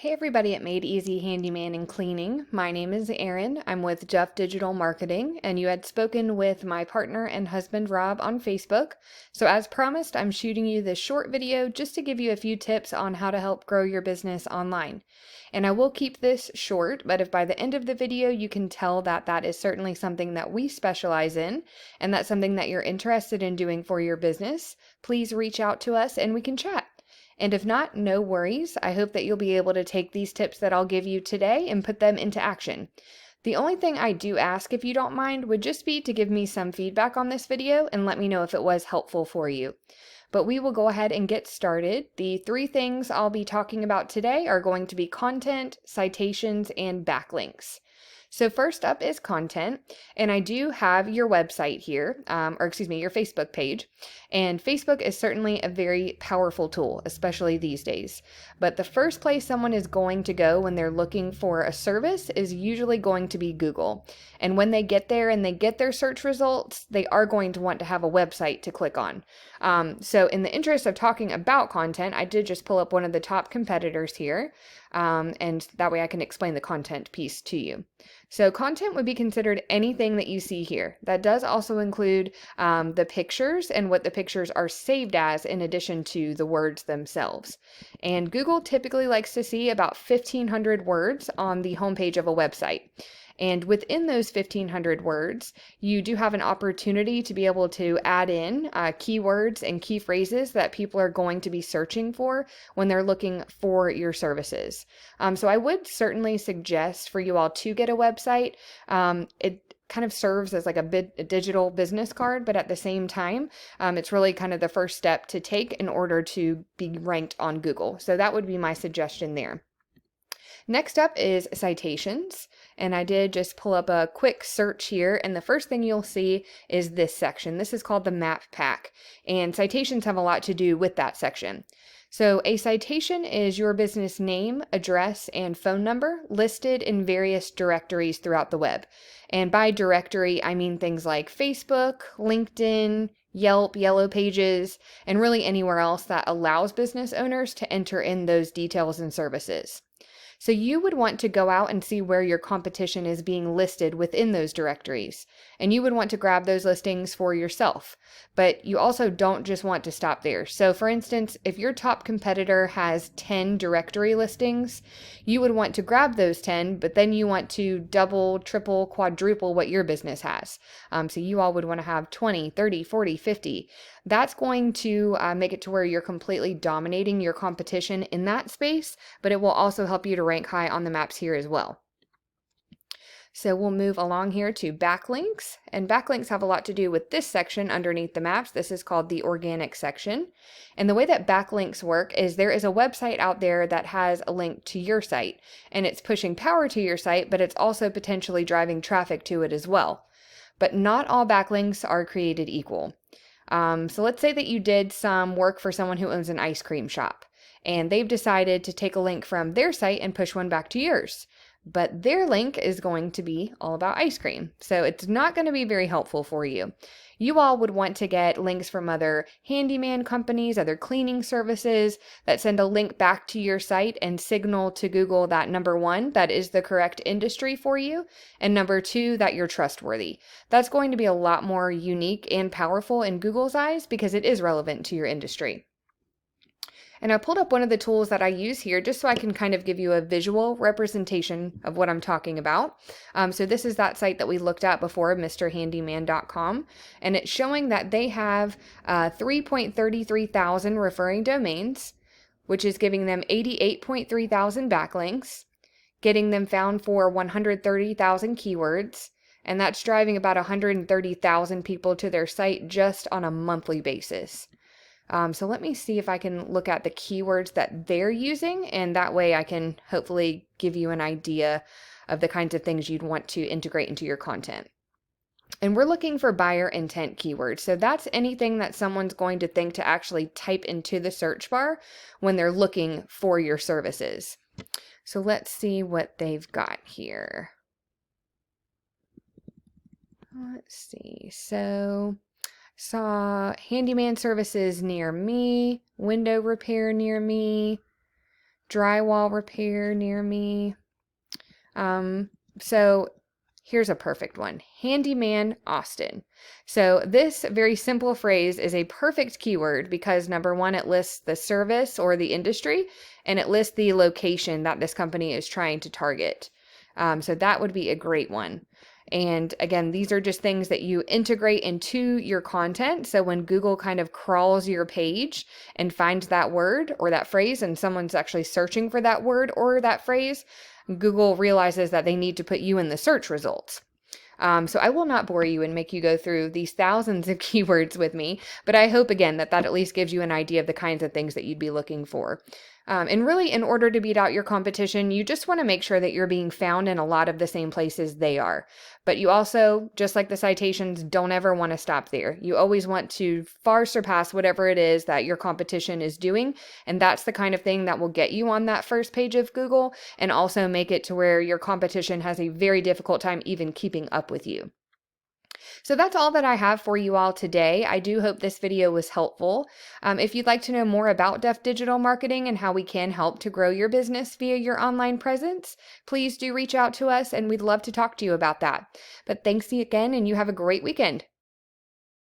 Hey everybody at Made Easy Handyman and Cleaning. My name is Erin. I'm with Jeff Digital Marketing, and you had spoken with my partner and husband Rob on Facebook. So as promised, I'm shooting you this short video just to give you a few tips on how to help grow your business online. And I will keep this short, but if by the end of the video you can tell that that is certainly something that we specialize in, and that's something that you're interested in doing for your business, please reach out to us and we can chat. And if not, no worries. I hope that you'll be able to take these tips that I'll give you today and put them into action. The only thing I do ask, if you don't mind, would just be to give me some feedback on this video and let me know if it was helpful for you. But we will go ahead and get started. The three things I'll be talking about today are going to be content, citations, and backlinks. So first up is content, and I do have your website here, your Facebook page, and Facebook is certainly a very powerful tool, especially these days. But the first place someone is going to go when they're looking for a service is usually going to be Google. And when they get there and they get their search results, they are going to want to have a website to click on. So in the interest of talking about content, I did just pull up one of the top competitors here, and that way I can explain the content piece to you. So content would be considered anything that you see here. That does also include the pictures and what the pictures are saved as in addition to the words themselves. And Google typically likes to see about 1,500 words on the homepage of a website. And within those 1,500 words, you do have an opportunity to be able to add in keywords and key phrases that people are going to be searching for when they're looking for your services. So I would certainly suggest for you all to get a website. It kind of serves as like a digital business card, but at the same time, it's really kind of the first step to take in order to be ranked on Google. So that would be my suggestion there. Next up is citations, and I did just pull up a quick search here, and the first thing you'll see is this section. This is called the map pack, and citations have a lot to do with that section. So a citation is your business name, address, and phone number listed in various directories throughout the web. And by directory, I mean things like Facebook, LinkedIn, Yelp, Yellow Pages, and really anywhere else that allows business owners to enter in those details and services. So you would want to go out and see where your competition is being listed within those directories, and you would want to grab those listings for yourself. But you also don't just want to stop there. So for instance, if your top competitor has 10 directory listings, you would want to grab those 10, but then you want to double, triple, quadruple what your business has. So you all would want to have 20, 30, 40, 50. That's going to make it to where you're completely dominating your competition in that space, but it will also help you to rank high on the maps here as well. So we'll move along here to backlinks, and backlinks have a lot to do with this section underneath the maps. This is called the organic section. And the way that backlinks work is there is a website out there that has a link to your site, and it's pushing power to your site, but it's also potentially driving traffic to it as well. But not all backlinks are created equal. So let's say that you did some work for someone who owns an ice cream shop, and they've decided to take a link from their site and push one back to yours. But their link is going to be all about ice cream, so it's not going to be very helpful for you. You all would want to get links from other handyman companies, other cleaning services that send a link back to your site and signal to Google that number one, that is the correct industry for you, and number two, that you're trustworthy. That's going to be a lot more unique and powerful in Google's eyes because it is relevant to your industry. And I pulled up one of the tools that I use here just so I can kind of give you a visual representation of what I'm talking about. So this is that site that we looked at before, mrhandyman.com, and it's showing that they have 3.33 thousand referring domains, which is giving them 88.3 thousand backlinks, getting them found for 130,000 keywords, and that's driving about 130,000 people to their site just on a monthly basis. So let me see if I can look at the keywords that they're using, and that way I can hopefully give you an idea of the kinds of things you'd want to integrate into your content. And we're looking for buyer intent keywords. So that's anything that someone's going to think to actually type into the search bar when they're looking for your services. So let's see what they've got here. Let's see. So saw handyman services near me, window repair near me, drywall repair near me. So here's a perfect one. Handyman Austin. So this very simple phrase is a perfect keyword because number one, it lists the service or the industry, and it lists the location that this company is trying to target. So that would be a great one. And again, these are just things that you integrate into your content. So when Google kind of crawls your page and finds that word or that phrase, and someone's actually searching for that word or that phrase, Google realizes that they need to put you in the search results. So I will not bore you and make you go through these thousands of keywords with me, but I hope again that at least gives you an idea of the kinds of things that you'd be looking for. And really, in order to beat out your competition, you just want to make sure that you're being found in a lot of the same places they are. But you also, just like the citations, don't ever want to stop there. You always want to far surpass whatever it is that your competition is doing. And that's the kind of thing that will get you on that first page of Google and also make it to where your competition has a very difficult time even keeping up with you. So that's all that I have for you all today. I do hope this video was helpful. If you'd like to know more about Deaf Digital Marketing and how we can help to grow your business via your online presence, please do reach out to us and we'd love to talk to you about that. But thanks again and you have a great weekend.